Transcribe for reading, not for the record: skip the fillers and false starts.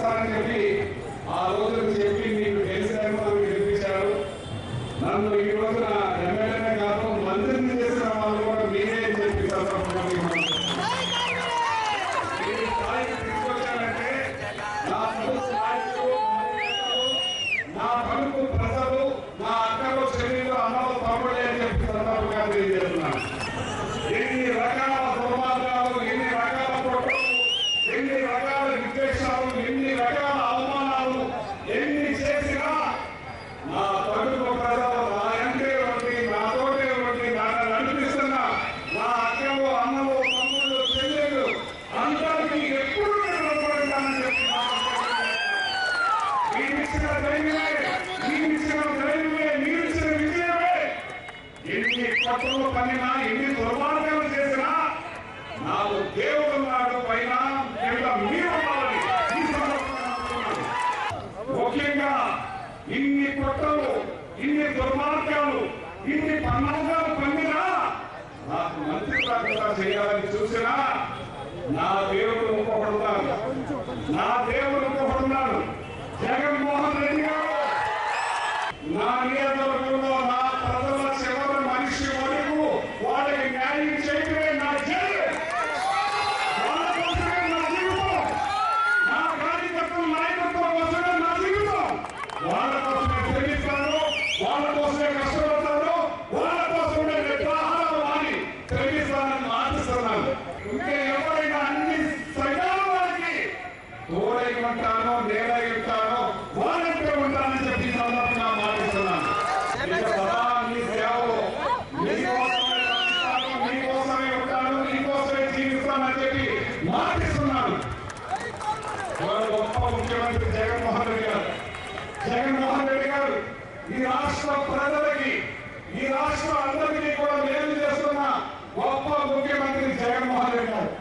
చేస్తానని చెప్పి ఆ రోజు చెప్పి మీకు తెలిసిన గెలిపించారు. నన్ను ఈ రోజున ఎమ్మెల్యేనే కాదు మంత్రిని చేసిన వాళ్ళు కూడా మీరే అని చెప్పి తీసుకొచ్చానంటే నా పలుకు ప్రజలు నా అక్కలు చెల్లెలు అన్నలు తమ్ముడే అని చెప్పి సందర్భంగా తెలియజేస్తున్నాను. ఎన్ని రకాల దుర్మార్గాలు, ఎన్ని రకాల కుట్రలు, ఎన్ని రకాల విద్వేషాలు, ఎన్ని రకాల అవమానాలు ఎన్ని చేసినా నా పలుకు ప్రజలు నా ఎంటే ఉండి నాతోటే ఉండి నన్ను నడిపిస్తున్నా నా అక్కలు అన్నలు తమ్ముళ్ళు చెల్లెలు అందరికీ ఎప్పుడు నిలబడతానని చెప్పి మీరిచ్చిన ధైర్యమే, మీరిచ్చిన ధైర్యమే, మీరిచ్చిన విజయమే. ఎన్ని పట్టులు పనినా, ఎన్ని దుర్మార్గాలు చేసినా నాకు దేవుడు నాడు పైన మీరు ముఖ్యంగా ఇన్ని కుట్రలు, ఇన్ని దుర్మార్గాలు, ఇన్ని పన్నాగాలు పొందినా నాకు మంత్రి ప్రార్థన చేయాలని చూసినా నా దేవుడు ఇంకొకడున్నాడు, నా దేవుడు ఇంకొకడున్నాడు. జగన్మోహన్ రెడ్డి గారు నా నియోజకవర్గంలో నా ప్రజల చివరి మనిషి వరకు వాళ్ళకి న్యాయం చేయడమే నా జీవితం, వాళ్ళ కోసమే నా జీవితం, నా కార్యకర్తల నాయకత్వం కోసమే నా జీవితం. వాళ్ళ కోసమే ప్రేమిస్తాను, వాళ్ళ కోసమే కష్టపడతాను, వాళ్ళ కోసమే నిర్వాహాలు అని ప్రేమిస్తానని మాటిస్తున్నాను. ఇంకా ఎవరైనా అన్ని సగాల వారికి తోడై ఉంటానో నేలై ఉంటానో వాళ్ళంటే ఉంటానని చెప్పి సందర్భంగా మాటిస్తున్నాను. మీ సేవలో మీకోసమే ఉంటాను, మీకోసమే జీవిస్తానని చెప్పి మాటిస్తున్నాను. గొప్ప ముఖ్యమంత్రి జగన్మోహన్ రెడ్డి గారు, జగన్మోహన్ రెడ్డి గారు ఈ రాష్ట్ర ప్రజలకి, ఈ రాష్ట్ర అందరికీ కూడా మేలు చేస్తున్న గొప్ప ముఖ్యమంత్రి జగన్మోహన్ రెడ్డి గారు.